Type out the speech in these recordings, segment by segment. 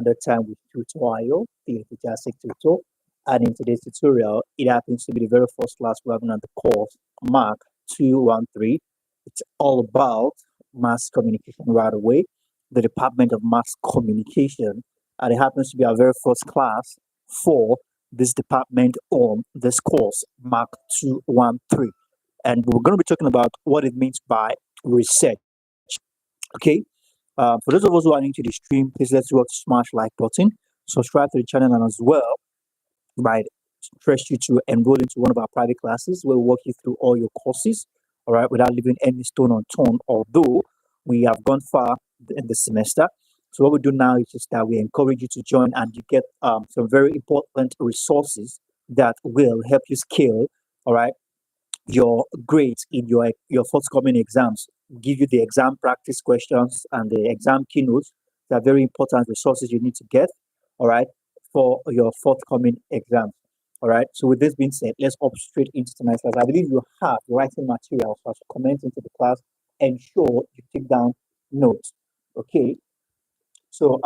another time with tutorial, the Jasic tutor. And in today's tutorial, it happens to be the very first class we're having on the course, Mark 213. It's all about mass communication right away, the Department of Mass Communication. And it happens to be our very first class for this department on this course, Mark 213. And we're going to be talking about what it means by research. Okay, for those of us who are new to the stream, please let's work to smash like button, subscribe to the channel, and as well, might interest you to enroll into one of our private classes. We'll walk you through all your courses, all right, without leaving any stone unturned. Although we have gone far in the semester, so what we do now is just that we encourage you to join, and you get some very important resources that will help you scale, all right, your grades in your forthcoming exams. Give you the exam practice questions and the exam keynotes. They are very important resources you need to get, all right, for your forthcoming exams. All right. So with this being said, let's hop straight into tonight's class. I believe you have writing materials, so as you comment into the class, ensure you take down notes. Okay. So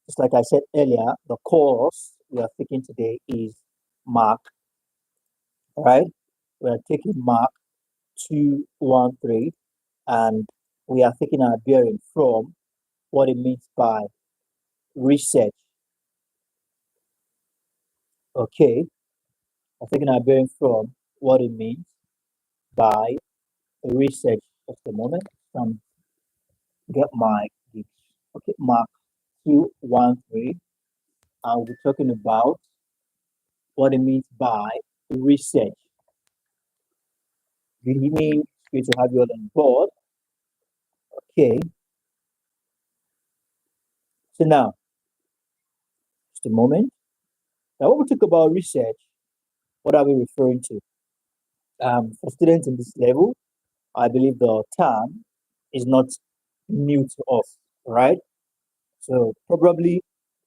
just like I said earlier, the course we are taking today is Mark. All right. We are taking Mark 213, and we are taking our bearing from what it means by research. Okay, I'm taking our bearing from what it means by research. Just a moment. Get my gigs. Okay, Mark 213. I'll be talking about what it means by research. Good evening. It's great to have you all on board. Okay. So now, just a moment. Now, when we talk about research, what are we referring to? For students in this level, I believe the term is not new to us, right? So probably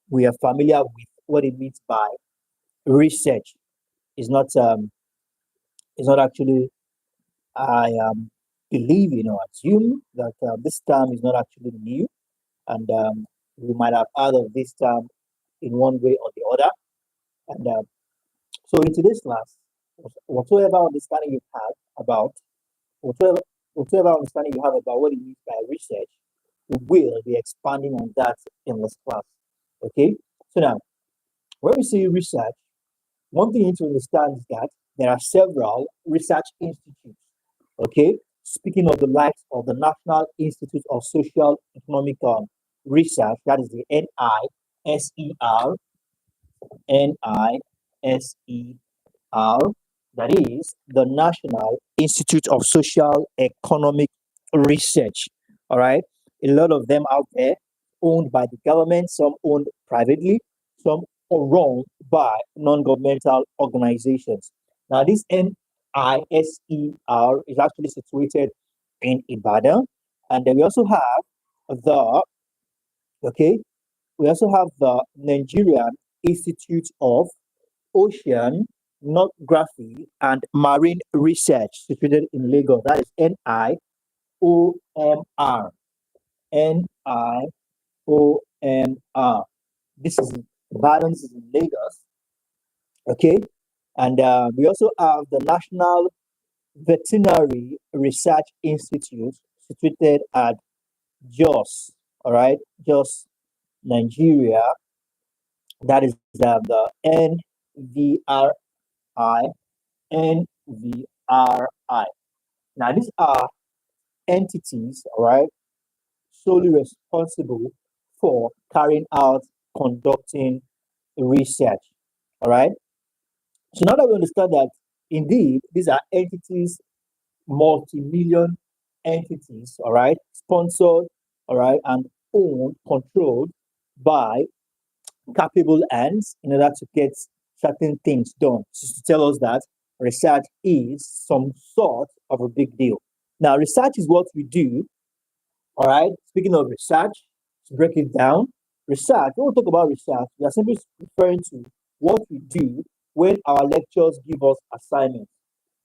we are familiar with what it means by research. It's not actually, I believe, assume that this term is not actually new, and we might have heard of this term in one way or the other. And so in today's class, whatever understanding you have about whatever whatever understanding you have about what it means by research, we will be expanding on that in this class. Okay. So now, when we say research, one thing you need to understand is that there are several research institutes. Okay. Speaking of the likes of the National Institute of Social Economic Research, that is the NISER, NISER, that is the National Institute of Social Economic Research. All right. A lot of them out there owned by the government, some owned privately, some are run by non-governmental organizations. Now, this NISER is actually situated in Ibadan, and then we also have the okay, we also have the Nigerian Institute of Oceanography and Marine Research situated in Lagos. That is NIOMR. NIOMR. This is Ibadan, this is in Lagos. Okay. And we also have the National Veterinary Research Institute situated at Jos. All right. Jos, Nigeria. That is the NVRI. NVRI. Now, these are entities, all right, solely responsible for carrying out, conducting research. All right. So now that we understand that indeed these are entities, multi-million entities, all right, sponsored, all right, and owned, controlled by capable hands in order to get certain things done. Just to tell us that research is some sort of a big deal. Now, research is what we do, all right. Speaking of research, to break it down, research, when we talk about research, we are simply referring to what we do when our lecturers give us assignments.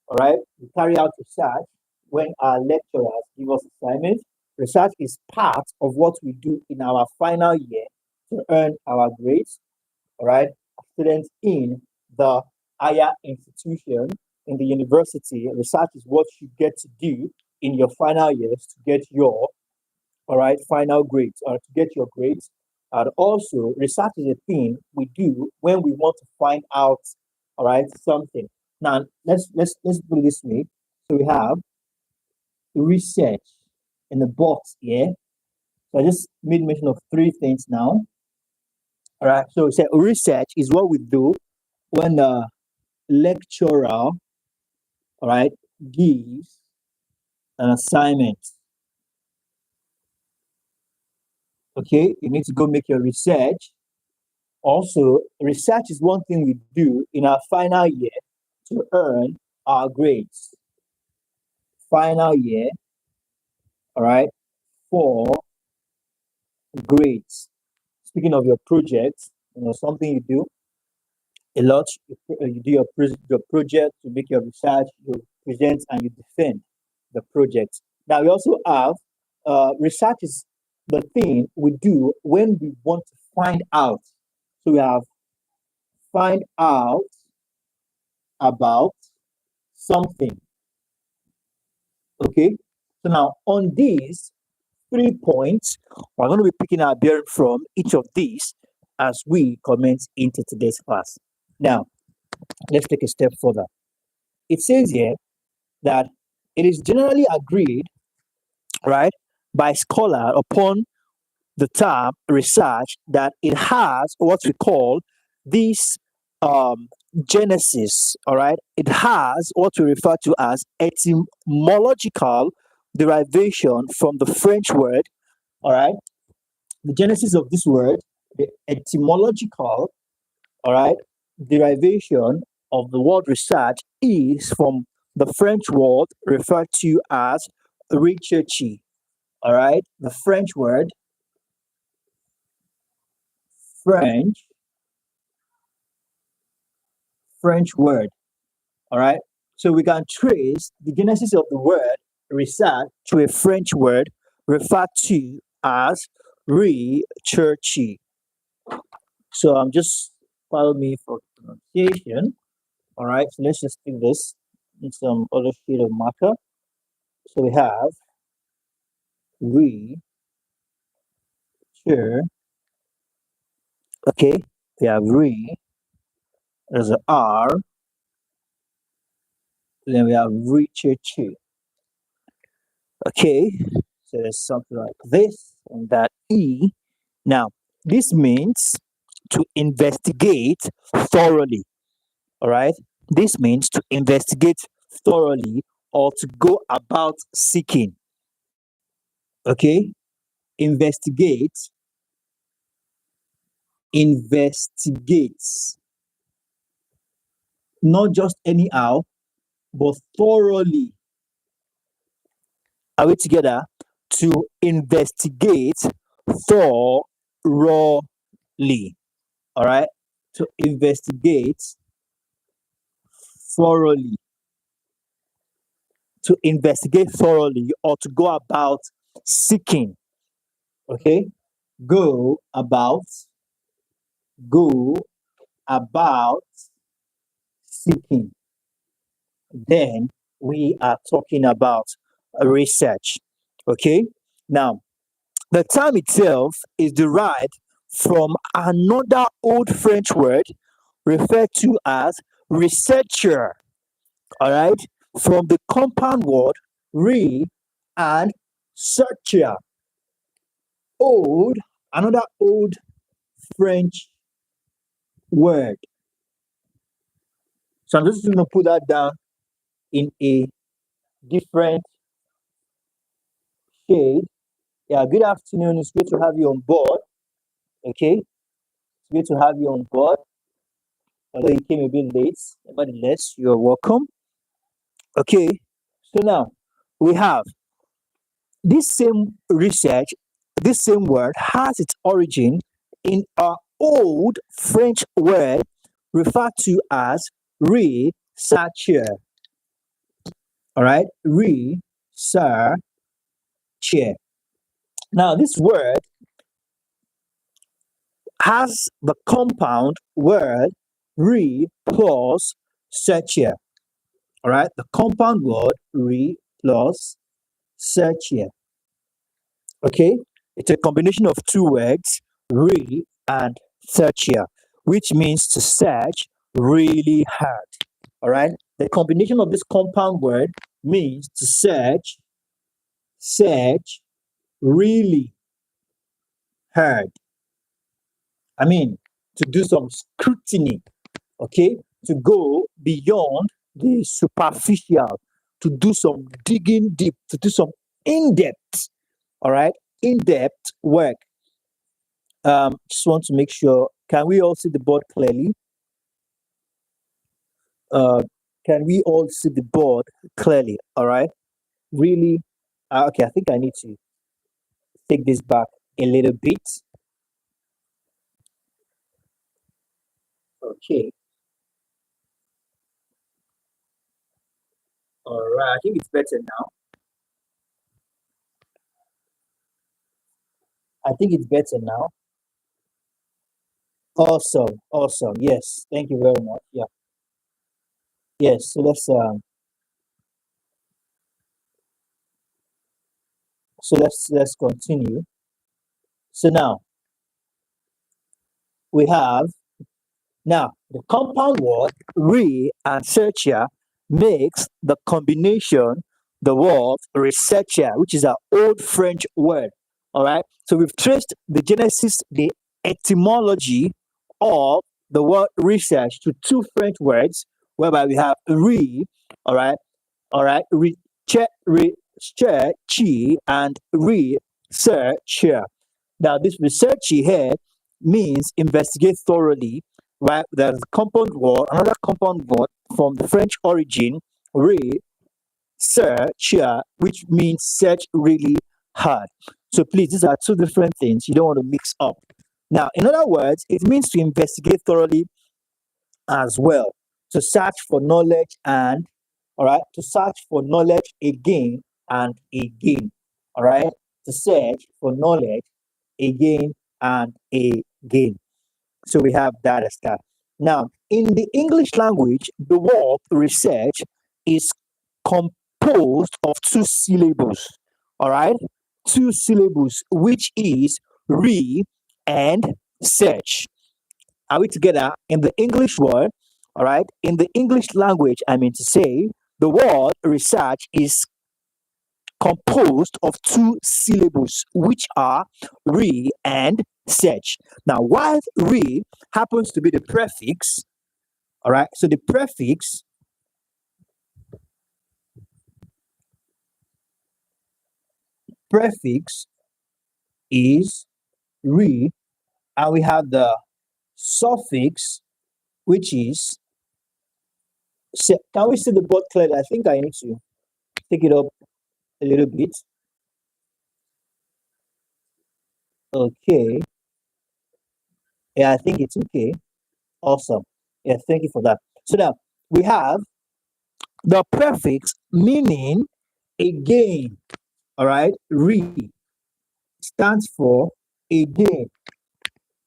All right, we carry out research when our lecturers give us assignments. Research is part of what we do in our final year to earn our grades. All right, students in the higher institution, in the university, research is what you get to do in your final years to get your final grades or to get your grades. And also, research is a thing we do when we want to find out, something. Now, let's put it this way. So we have research in the box here. So I just made mention of three things now. All right. So we said research is what we do when the lecturer, gives an assignment. Okay, you need to go make your research. Also, research is one thing we do in our final year to earn our grades. Final year, for grades. Speaking of your projects, something you do a lot. You do your project, you make your research, you present, and you defend the project. Now we also have research is the thing we do when we want to find out. So we have find out about something. Okay. So now on these 3 points, we're going to be picking our bearing from each of these as we commence into today's class. Now, let's take a step further. It says here that it is generally agreed, by scholar upon the term research that it has what we call this genesis. It has what we refer to as etymological derivation from the French word. The genesis of this word, the etymological derivation of the word research is from the French word referred to as recherche. The French word, French word. So we can trace the genesis of the word research to a French word referred to as recherche. So I'm just follow me for pronunciation. So let's just do this in some other sheet of marker. So we have recherche. Okay, we have there's an R, then we have recherche. Okay, so there's something like this and that E. Now, this means to investigate thoroughly. This means to investigate thoroughly or to go about seeking. Okay, investigates, not just anyhow, but thoroughly. Are we together? To investigate thoroughly. To investigate thoroughly. To investigate thoroughly or to go about seeking. Okay, go about seeking. Then we are talking about research. Okay, now the term itself is derived from another old French word referred to as researcher. From the compound word re and searcher. Another old French word. So I'm just going to put that down in a different shade. Yeah, good afternoon. It's great to have you on board. Okay, it's great to have you on board. Although you came a bit late, nevertheless, you're welcome. Okay, so now we have this same research, this same word has its origin in our old French word referred to as researcher. Researcher. Now, this word has the compound word re plus search here. All right, the compound word re plus search here. Okay, it's a combination of two words, re and search here, which means to search really hard. All right, the combination of this compound word means to search really hard. I mean, to do some scrutiny, okay, to go beyond the superficial, to do some digging deep, to do some in-depth, all right, in-depth work. Just want to make sure, can we all see the board clearly? Uh, can we all see the board clearly? All right, really, okay, I think I need to take this back a little bit. Okay, all right, I think it's better now. I think it's better now. Awesome, awesome. Yes, thank you very much. Yeah, yes. So let's continue. So now we have the compound word re and searcher makes the combination the word researcher, which is an old French word. All right. So we've traced the genesis, the etymology of the word research to two French words, whereby we have re, all right, research and researcher. Now, this research here means investigate thoroughly, right? There's a compound word, another compound word from the French origin, researcher, which means search really hard. So please, these are two different things. You don't want to mix up. Now, in other words, it means to investigate thoroughly as well, to search for knowledge and, all right, to search for knowledge again and again, all right, to search for knowledge again and again. So we have that as that. Now, in the English language, the word research is composed of two syllables, all right, two syllables, which is re and search. Are we together? In the English word, all right, in the English language, I mean to say, the word research is composed of two syllables, which are re and search. Now, while re happens to be the prefix, all right, so the prefix is re, and we have the suffix, which is se. Can we see the board clearly? I think I need to take it up a little bit. Okay. Yeah, I think it's okay. Awesome. Yeah, thank you for that. So now we have the prefix meaning again. All right. Re stands for again.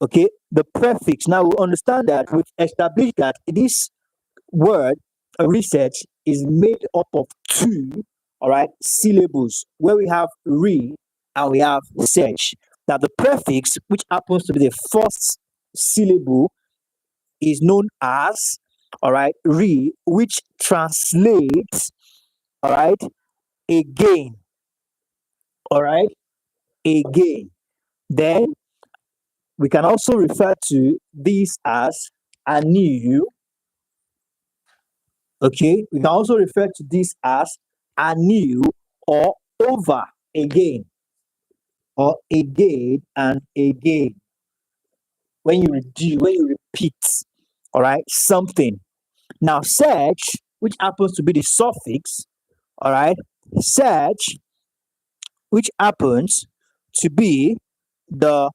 Okay. The prefix. Now we understand that we've established that this word research is made up of two, all right, syllables, where we have re and we have search. Now the prefix, which happens to be the first syllable, is known as, all right, re, which translates, all right, again, all right, again. Then we can also refer to this as anew. Okay, we can also refer to this as anew or over again, or again and again. When you repeat, all right, something. Now, search, which happens to be the suffix, all right, search, which happens to be the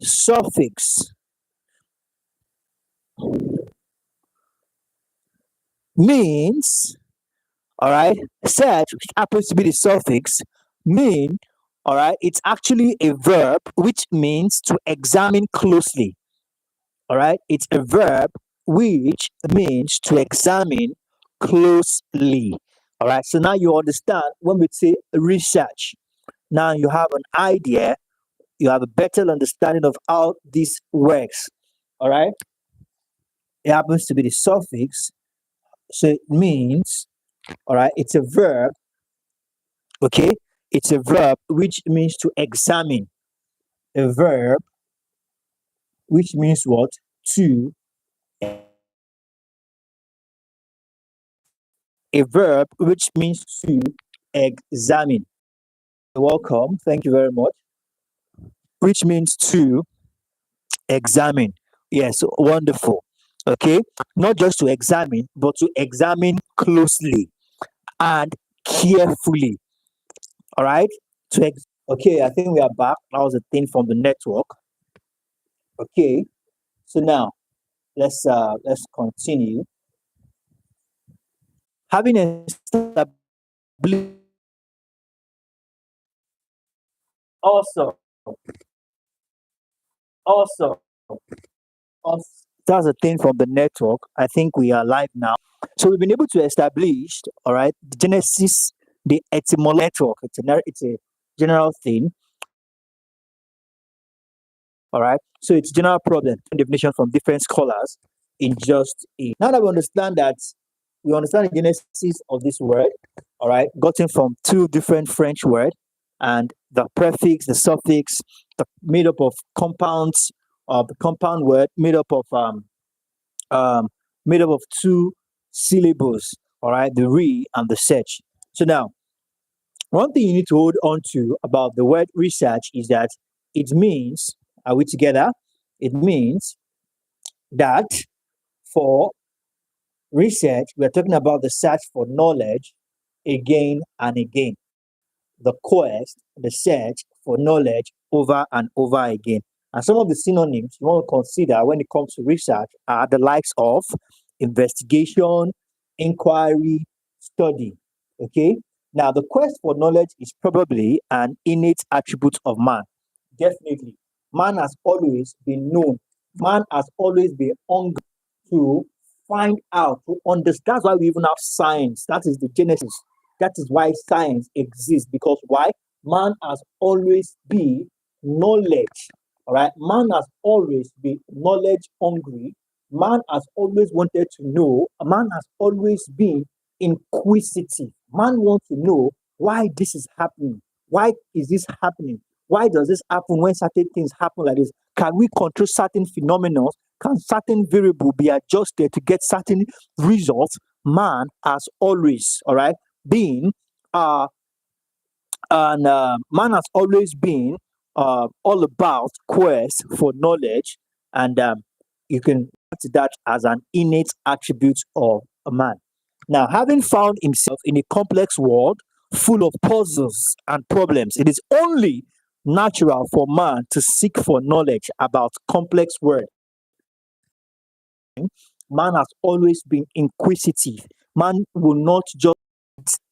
suffix, means, all right, search, which happens to be the suffix, mean, all right, it's actually a verb which means to examine closely. All right, it's a verb which means to examine closely. All right, so now you understand when we say research. Now you have an idea, you have a better understanding of how this works. All right, it happens to be the suffix, so it means, all right, it's a verb, okay, it's a verb which means to examine, a verb which means what? To a verb which means to examine. You're welcome. Thank you very much. Which means to examine. Yes, wonderful. Okay, not just to examine, but to examine closely and carefully. All right. Okay, I think we are back. That was a thing from the network. Okay, so now let's continue. Having established also also that's a thing from the network. I think we are live now. So we've been able to establish, all right, the genesis, the etymology network. It's a general thing, all right. So it's general problem definition from different scholars in just a. Now that we understand that, we understand the genesis of this word, all right, gotten from two different French words, and the prefix, the suffix, made up of compounds, the compound word made up of um, made up of two syllables, all right, the re and the search. So now, one thing you need to hold on to about the word research is that it means, are we together? It means that for research, we're talking about the search for knowledge again and again, the quest, the search for knowledge over and over again. And some of the synonyms you want to consider when it comes to research are the likes of investigation, inquiry, study. Okay. Now, the quest for knowledge is probably an innate attribute of man. Definitely. Man has always been known. Man has always been hungry to find out, to understand. That's why we even have science. That is the genesis. That is why science exists. Because why? Man has always been knowledge. All right. Man has always been knowledge hungry. Man has always wanted to know. Man has always been inquisitive. Man wants to know why this is happening. Why is this happening? Why does this happen when certain things happen like this? Can we control certain phenomena? Can certain variable be adjusted to get certain results? Man has always, all right, been and man has always been all about quest for knowledge, and you can to that as an innate attribute of a man. Now, having found himself in a complex world full of puzzles and problems, it is only natural for man to seek for knowledge about complex world. Man has always been inquisitive. Man will not just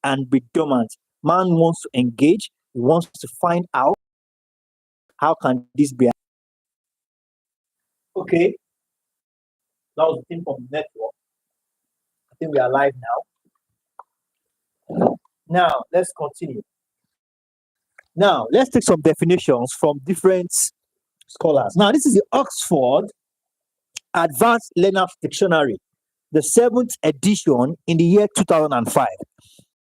and be dormant. Man wants to engage. He wants to find out how can this be. Okay, that was the thing from the network. I think we are live now. Now let's continue. Now let's take some definitions from different scholars. Now this is the Oxford Advanced Learner's Dictionary, the seventh edition in the year 2005.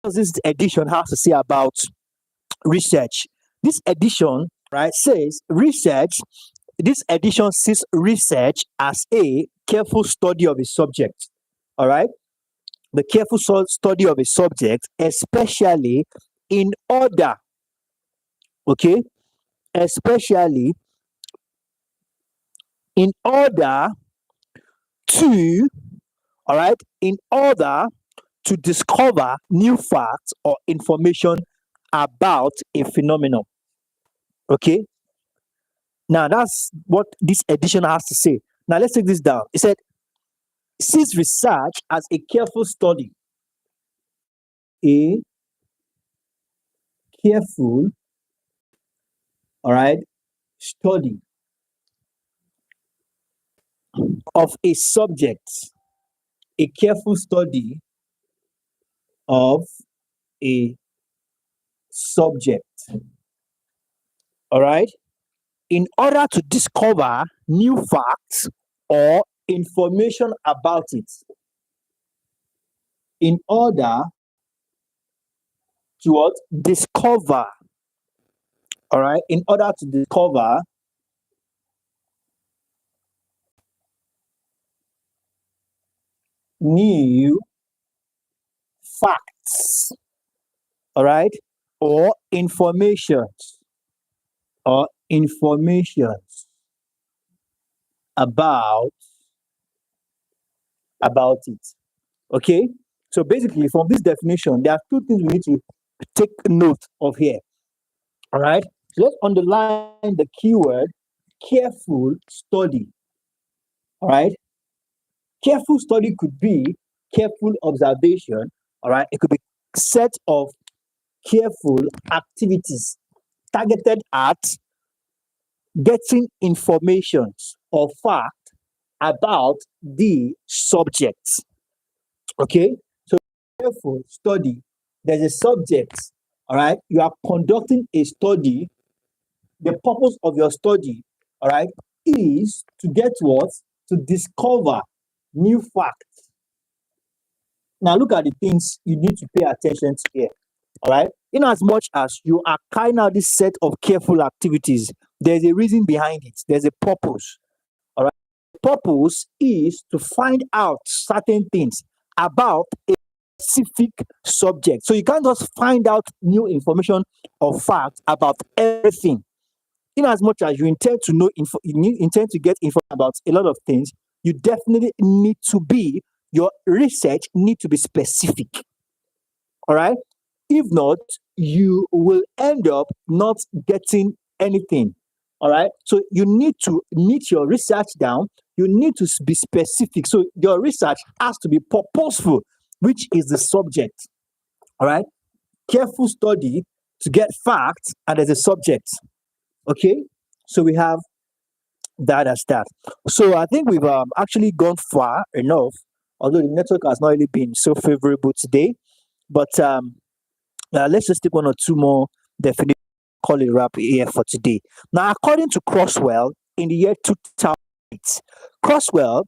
What this edition has to say about research? This edition, right, says research. This edition sees research as a careful study of a subject. All right, the careful study of a subject, especially in order, okay, especially in order to, all right, in order to discover new facts or information about a phenomenon. Okay, now that's what this edition has to say. Now let's take this down. It said, sees research as a careful study, a careful, all right, study of a subject. A careful study of a subject. All right. In order to discover new facts or information about it. In order to what? Discover. All right. In order to discover new facts. All right. Or informations. Or informations about it. Okay. So basically, from this definition, there are two things we need to take note of here. All right. So let's underline the keyword careful study. All right. Careful study could be careful observation. All right. It could be set of careful activities targeted at getting information or fact about the subject. Okay. So careful study. There's a subject. All right. You are conducting a study. The purpose of your study, all right, is to get what? To discover new facts. Now look at the things you need to pay attention to here. All right. In as much as you are carrying out this set of careful activities, there's a reason behind it. There's a purpose. All right. The purpose is to find out certain things about a specific subject. So you can't just find out new information or facts about everything. In as much as you intend to know you intend to get information about a lot of things, you definitely need to be your research need to be specific. All right. If not, you will end up not getting anything. All right. So you need to niche your research down. You need to be specific. So your research has to be purposeful, which is the subject. All right. Careful study to get facts, and there's a subject. Okay. So we have that as that. So I think we've actually gone far enough, although the network has not really been so favorable today. But let's just take one or two more definitions, call it wrap here for today. Now, according to Crosswell, in the year 2008, Crosswell,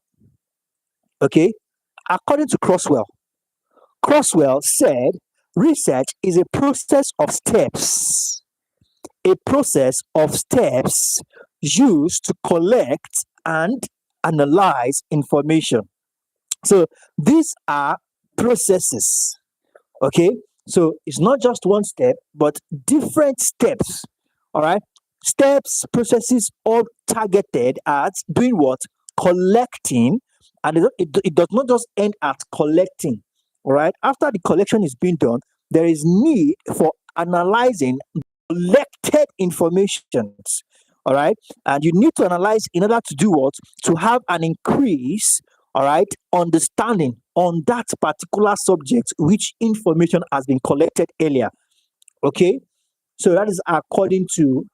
okay, according to Crosswell said research is a process of steps. A process of steps used to collect and analyze information. So these are processes. Okay. So it's not just one step, but different steps. All right. Steps, processes, all targeted at doing what? Collecting. And it does not just end at collecting. All right. After the collection is being done, there is need for analyzing collected informations. All right. And you need to analyze in order to do what? To have an increase, all right, understanding on that particular subject, which information has been collected earlier. Okay. So that is according to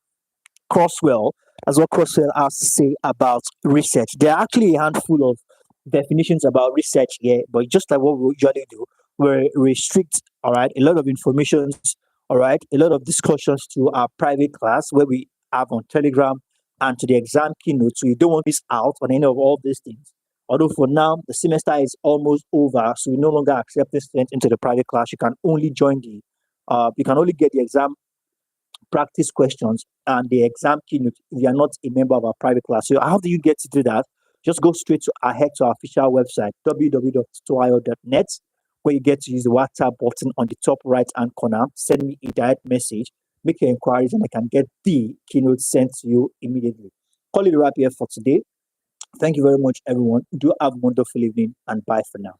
Crosswell. That's what Crosswell has to say about research. There are actually a handful of definitions about research here, but just like what we usually do, we restrict, all right, a lot of information, all right, a lot of discussions to our private class where we have on Telegram and to the exam keynote. So you don't want to miss out on any of all these things. Although for now, the semester is almost over, so we no longer accept the students into the private class. You can only join you can only get the exam practice questions and the exam keynote if you are not a member of our private class. So how do you get to do that? Just go straight to our official website, www.toayo.net, where you get to use the WhatsApp button on the top right hand corner. Send me a direct message, make your inquiries, and I can get the keynote sent to you immediately. Call it a wrap here for today. Thank you very much, everyone. Do have a wonderful evening, and bye for now.